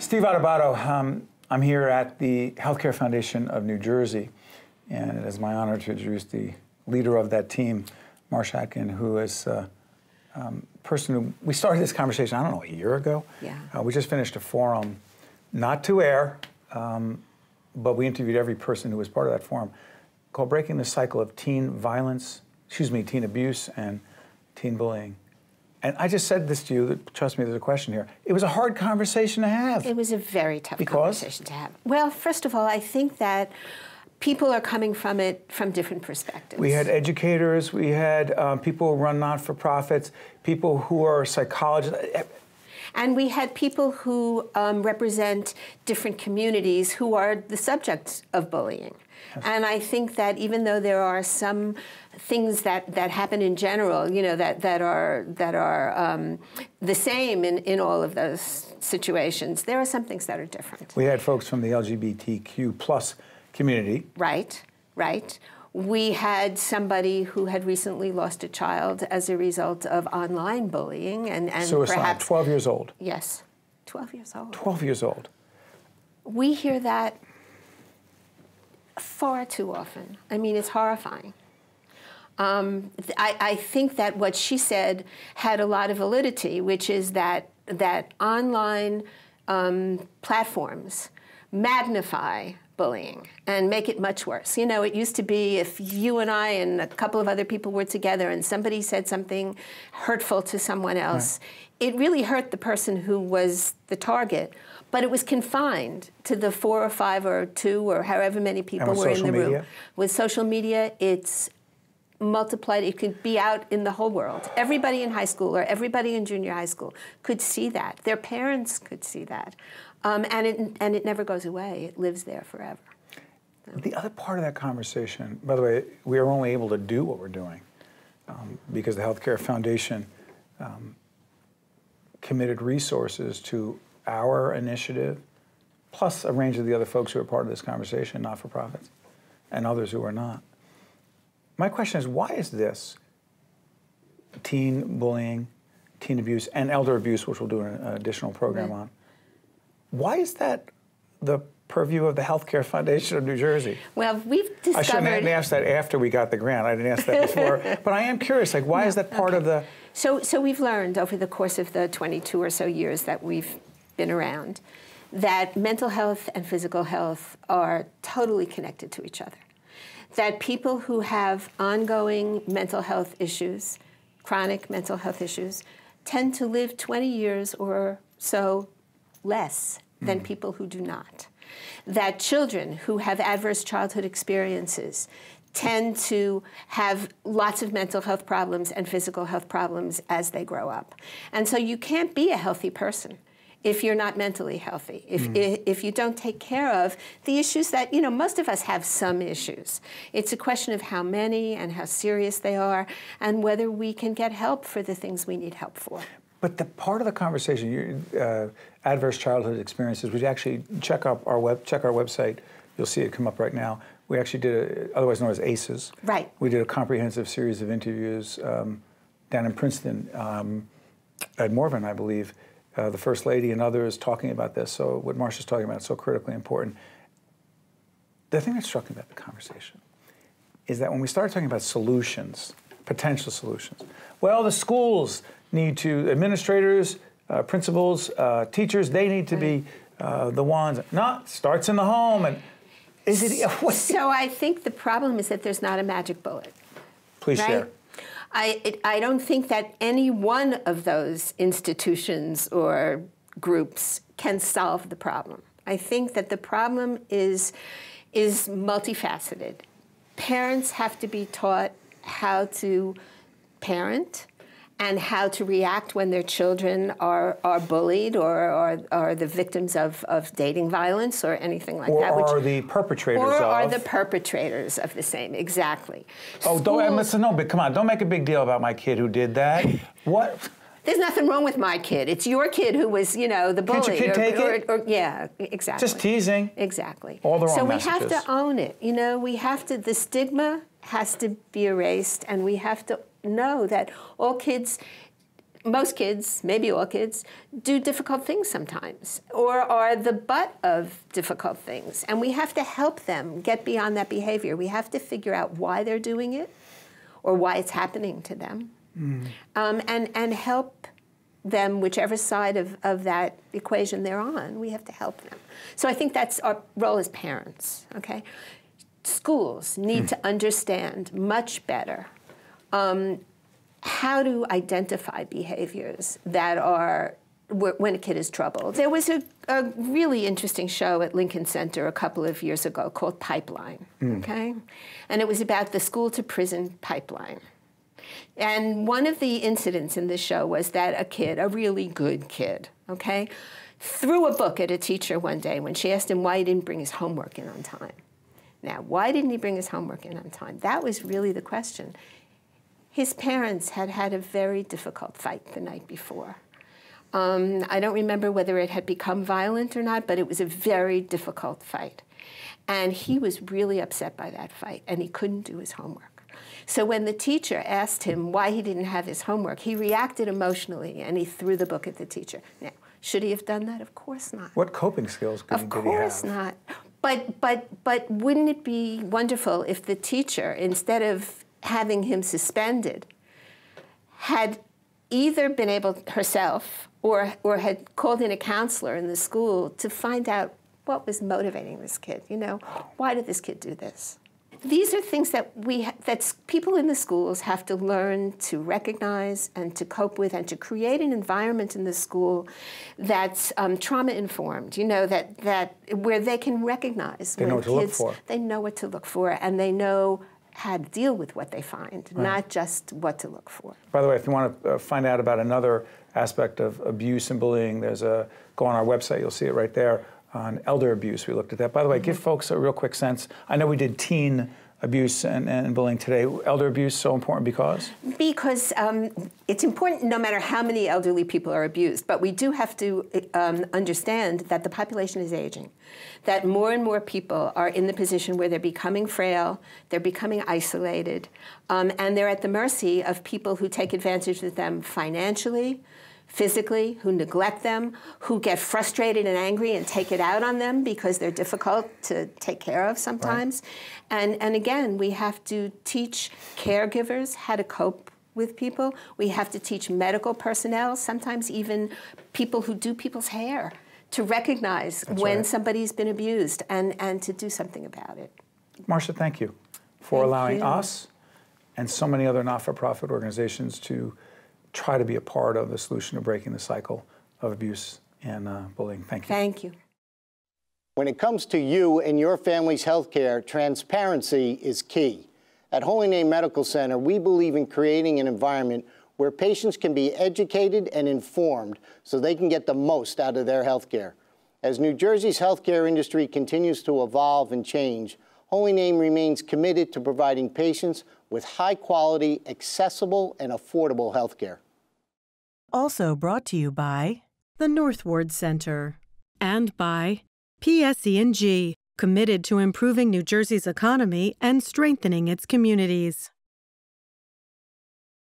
Steve Adubato, I'm here at the Healthcare Foundation of New Jersey, and it is my honor to introduce the leader of that team, Marsha Atkind, who is a person who, we started this conversation, I don't know, a year ago? Yeah. We just finished a forum, not to air, but we interviewed every person who was part of that forum, called Breaking the Cycle of Teen Abuse and Teen Bullying. And I just said this to you, trust me, there's a question here. It was a hard conversation to have. It was a very tough conversation to have. Well, first of all, I think that people are coming from it from different perspectives. We had educators, we had people who run not-for-profits, people who are psychologists. And we had people who represent different communities who are the subject of bullying. Yes. And I think that even though there are some things that happen in general, you know, that are the same in all of those situations, there are some things that are different. We had folks from the LGBTQ plus community. Right, right. We had somebody who had recently lost a child as a result of online bullying and suicide, perhaps 12 years old. Yes, 12 years old. 12 years old. We hear that far too often. I mean, it's horrifying. I think that what she said had a lot of validity, which is that online platforms magnify bullying and make it much worse. You know, it used to be if you and I and a couple of other people were together and somebody said something hurtful to someone else, right, it really hurt the person who was the target, but it was confined to the 4 or 5 or 2 or however many people were in the room. With social media, it's multiplied. It could be out in the whole world. Everybody in high school or everybody in junior high school could see that. Their parents could see that. And it never goes away. It lives there forever. So. The other part of that conversation, by the way, we are only able to do what we're doing because the Healthcare Foundation committed resources to our initiative, plus a range of the other folks who are part of this conversation, not-for-profits, and others who are not. My question is, why is this teen bullying, teen abuse, and elder abuse, which we'll do an additional program on, why is that the purview of the Healthcare Foundation of New Jersey? Well, we've discovered... I shouldn't have asked that after we got the grant. I didn't ask that before. But I am curious, like, why is that part of the... So we've learned over the course of the 22 or so years that we've been around that mental health and physical health are totally connected to each other. That people who have ongoing mental health issues, chronic mental health issues, tend to live 20 years or so less than people who do not. That children who have adverse childhood experiences tend to have lots of mental health problems and physical health problems as they grow up. And so you can't be a healthy person if you're not mentally healthy, if you don't take care of the issues that, you know, most of us have some issues. It's a question of how many and how serious they are and whether we can get help for the things we need help for. But the part of the conversation, adverse childhood experiences, we actually check our website. You'll see it come up right now. We actually did, otherwise known as ACEs. Right. We did a comprehensive series of interviews down in Princeton, at Morven, I believe, the First Lady and others talking about this. So what Marsha's talking about is so critically important. The thing that struck me about the conversation is that when we started talking about solutions, potential solutions, well, the schools need to, administrators, principals, teachers, they need to be the ones. No, it starts in the home. And is it? So I think the problem is that there's not a magic bullet. Please share. I don't think that any one of those institutions or groups can solve the problem. I think that the problem is multifaceted. Parents have to be taught how to parent and how to react when their children are bullied or are the victims of dating violence or anything like that. Or are the perpetrators of. Or are the perpetrators of the same, exactly. Oh, listen, no, but come on, don't make a big deal about my kid who did that. What? There's nothing wrong with my kid. It's your kid who was, you know, the bully. Can't your kid take it? Yeah, exactly. Just teasing. Exactly. All the wrong messages. So we have to own it. You know, we have to, the stigma has to be erased, and we have to know that all kids most kids, maybe all kids, do difficult things sometimes or are the butt of difficult things. And we have to help them get beyond that behavior. We have to figure out why they're doing it or why it's happening to them, and help them, whichever side of that equation they're on, we have to help them. So I think that's our role as parents, okay? Schools need to understand much better how to identify behaviors that are when a kid is troubled. There was a really interesting show at Lincoln Center a couple of years ago called Pipeline, okay? And it was about the school-to-prison pipeline. And one of the incidents in the show was that a kid, a really good kid, okay, threw a book at a teacher one day when she asked him why he didn't bring his homework in on time. Now, why didn't he bring his homework in on time? That was really the question. His parents had had a very difficult fight the night before. I don't remember whether it had become violent or not, but it was a very difficult fight. And he was really upset by that fight, and he couldn't do his homework. So when the teacher asked him why he didn't have his homework, he reacted emotionally, and he threw the book at the teacher. Now, should he have done that? Of course not. What coping skills did he have? Of course not. But wouldn't it be wonderful if the teacher, instead of having him suspended, had either been able herself or had called in a counselor in the school to find out what was motivating this kid? You know, why did this kid do this? These are things that people in the schools have to learn to recognize and to cope with, and to create an environment in the school that's trauma-informed. You know, that where they can recognize they know what to look for. They know what to look for, and they know how to deal with what they find, not just what to look for. By the way, if you want to find out about another aspect of abuse and bullying, go on our website. You'll see it right there. On elder abuse, we looked at that. By the way, give folks a real quick sense. I know we did teen abuse and bullying today. Elder abuse so important because? Because it's important no matter how many elderly people are abused, but we do have to understand that the population is aging, that more and more people are in the position where they're becoming frail, they're becoming isolated, and they're at the mercy of people who take advantage of them financially, physically, who neglect them, who get frustrated and angry and take it out on them because they're difficult to take care of sometimes. Right. And again, we have to teach caregivers how to cope with people. We have to teach medical personnel, sometimes even people who do people's hair, to recognize when somebody's been abused and to do something about it. Marsha, thank you for allowing us and so many other not-for-profit organizations to try to be a part of the solution of breaking the cycle of abuse and bullying. Thank you. Thank you. When it comes to you and your family's health care, transparency is key. At Holy Name Medical Center, we believe in creating an environment where patients can be educated and informed so they can get the most out of their health care. As New Jersey's healthcare industry continues to evolve and change, Holy Name remains committed to providing patients with high-quality, accessible, and affordable health care. Also brought to you by the Northward Center and by PSE&G, committed to improving New Jersey's economy and strengthening its communities.